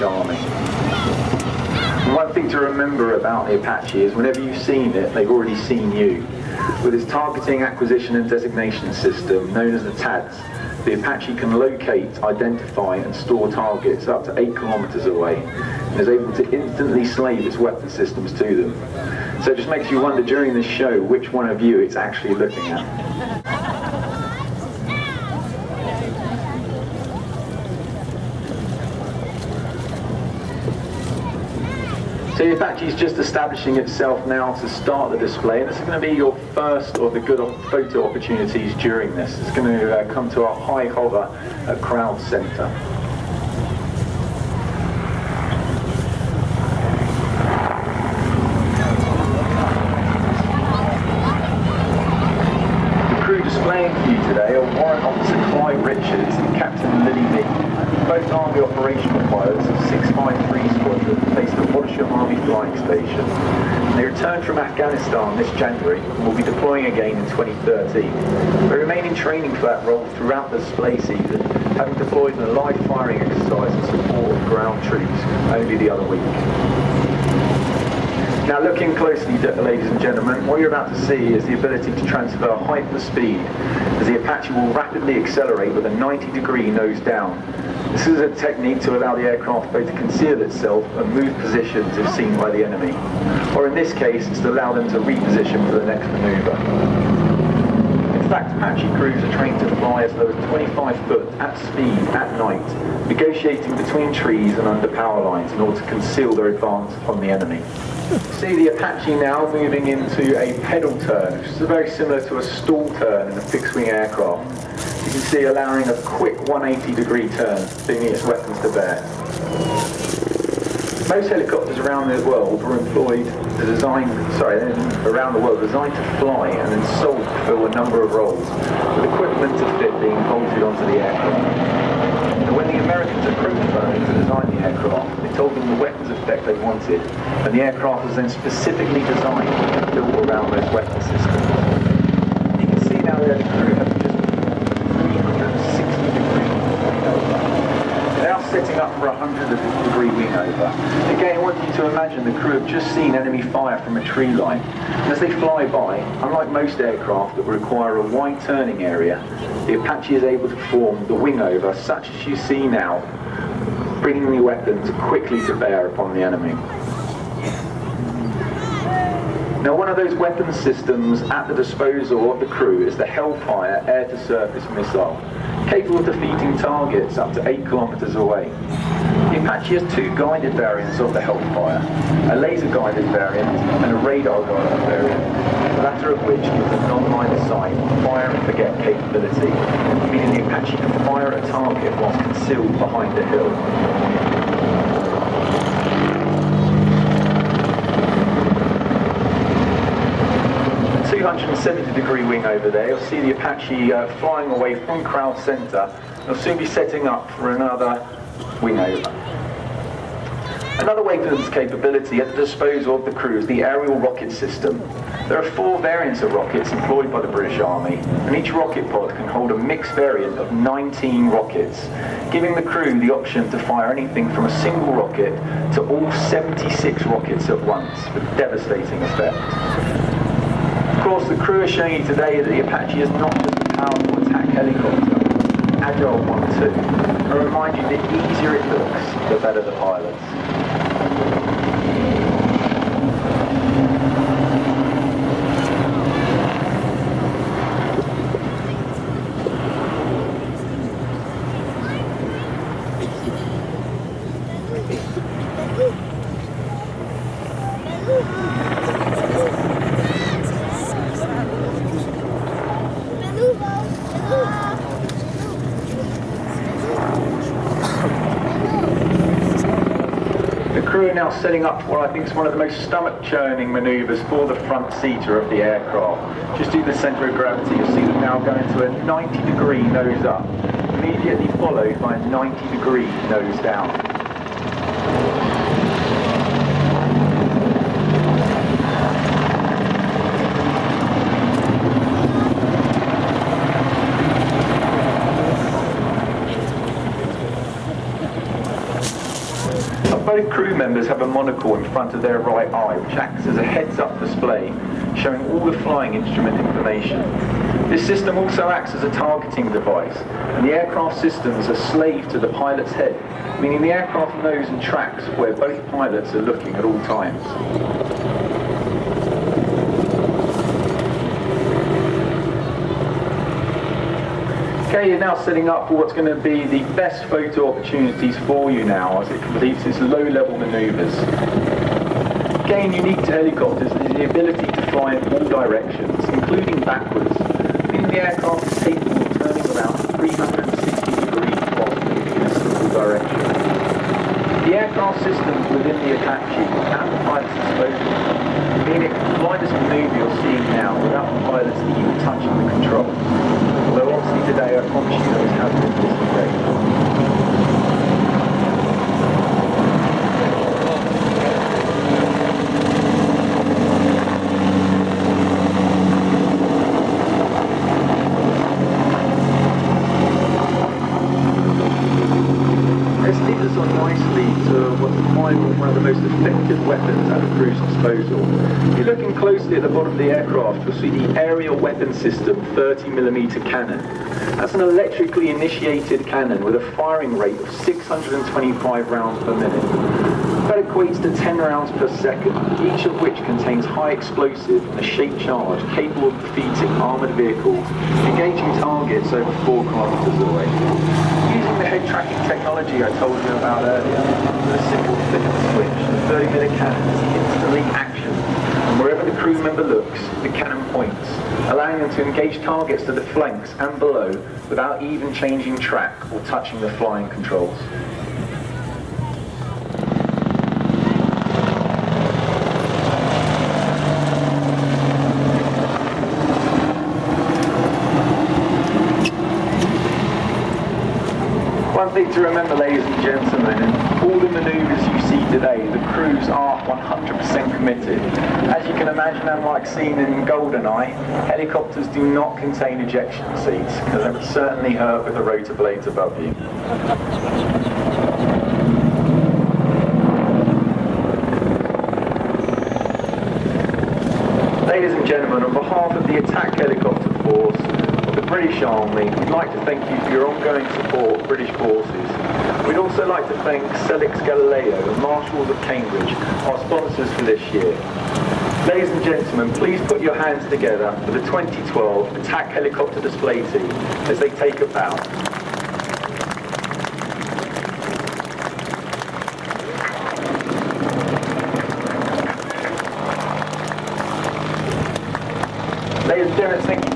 Army. And one thing to remember about the Apache is whenever you've seen it, they've already seen you. With its targeting, acquisition and designation system, known as the TADS, the Apache can locate, identify and store targets up to 8 kilometers away and is able to instantly slave its weapon systems to them. So it just makes you wonder during this show which one of you it's actually looking at. So the Apache is just establishing itself now to start the display, and this is going to be your first of the good photo opportunities during this. It's going to come to our high hover at Crowd Centre. The crew displaying for you today are Warrant Officer Clive Richards and Captain Lily Lee, both Army operational pilots of 653 Squadron based at Farnborough Army Flying Station. They returned from Afghanistan this January and will be deploying again in 2013. They remain in training for that role throughout the display season, having deployed in a live firing exercise in support of ground troops only the other week. Now looking closely, ladies and gentlemen, what you're about to see is the ability to transfer height and speed as the Apache will rapidly accelerate with a 90-degree nose down. This is a technique to allow the aircraft both to conceal itself and move positions if seen by the enemy. Or in this case, it's to allow them to reposition for the next manoeuvre. In fact, Apache crews are trained to fly as low as 25 foot at speed at night, negotiating between trees and under power lines in order to conceal their advance upon the enemy. See the Apache now moving into a pedal turn, which is very similar to a stall turn in a fixed-wing aircraft. You can see allowing a quick 180-degree turn, bringing its weapons to bear. Most helicopters around the world were around the world designed to fly and then sold to fill a number of roles, with equipment to fit being bolted onto the aircraft. And when the Americans approached Boeing to design the aircraft, they told them the weapons effect they wanted, and the aircraft was then specifically designed and built around those weapon systems. You can see now there the crew have just 360 degrees wing over. They're now setting up for a 100-degree wing over. Again, I want you to imagine the crew have just seen enemy fire from a tree line. And as they fly by, unlike most aircraft that require a wide turning area, the Apache is able to form the wing over such as you see now, bringing the weapons quickly to bear upon the enemy. Now, one of those weapon systems at the disposal of the crew is the Hellfire air-to-surface missile, capable of defeating targets up to 8 kilometers away. The Apache has two guided variants of the Hellfire, a laser-guided variant and a radar-guided variant, the latter of which gives a non-line of sight, fire-and-forget capability, meaning the Apache can fire at a target whilst concealed behind a hill. 270-degree wing over there. You'll see the Apache flying away from Crowd Centre. They'll soon be setting up for another wing over. Another weapons capability at the disposal of the crew is the aerial rocket system. There are 4 variants of rockets employed by the British Army, and each rocket pod can hold a mixed variant of 19 rockets, giving the crew the option to fire anything from a single rocket to all 76 rockets at once, with devastating effect. Of course, the crew is showing you today that the Apache is not just a powerful attack helicopter, it's an agile one too. I remind you, the easier it looks, the better the pilots. Now setting up for what I think is one of the most stomach-churning manoeuvres for the front seater of the aircraft. Just due to the centre of gravity, you'll see them now going to a 90-degree nose up, immediately followed by a 90-degree nose down. Both crew members have a monocle in front of their right eye, which acts as a heads-up display, showing all the flying instrument information. This system also acts as a targeting device, and the aircraft system is a slave to the pilot's head, meaning the aircraft knows and tracks where both pilots are looking at all times. Okay, you're now setting up for what's going to be the best photo opportunities for you now as it completes its low-level manoeuvres. Again, unique to helicopters is the ability to fly in all directions, including backwards, meaning the aircraft is capable of turning around 360 degrees possibly in a single direction. The aircraft systems within the Apache have the pilot's disposal, meaning it can fly this manoeuvre you're seeing now without the pilots even touching the controls. Although obviously today I promise you those have been disengaged. One of the most effective weapons at a crew's disposal. If you're looking closely at the bottom of the aircraft, you'll see the Aerial Weapon System 30mm cannon. That's an electrically initiated cannon with a firing rate of 625 rounds per minute. That equates to 10 rounds per second, each of which contains high explosive and a shaped charge capable of defeating armoured vehicles, engaging targets over 4 kilometres away. Using the head tracking technology I told you about earlier, with a simple flip of the switch, the 30mm cannon is instantly action, and wherever the crew member looks, the cannon points, allowing them to engage targets to the flanks and below without even changing track or touching the flying controls. One thing to remember, ladies and gentlemen, in all the manoeuvres you see today, the crews are 100% committed. As you can imagine, unlike seen in GoldenEye, helicopters do not contain ejection seats, because that would certainly hurt with the rotor blades above you. Ladies and gentlemen, on behalf of the Attack Helicopter Force, the British Army, we'd like to thank you for your ongoing support of British forces. We'd also like to thank Celix Galileo and Marshals of Cambridge, our sponsors for this year. Ladies and gentlemen, please put your hands together for the 2012 Attack Helicopter Display Team as they take a bow. Ladies and gentlemen, thank you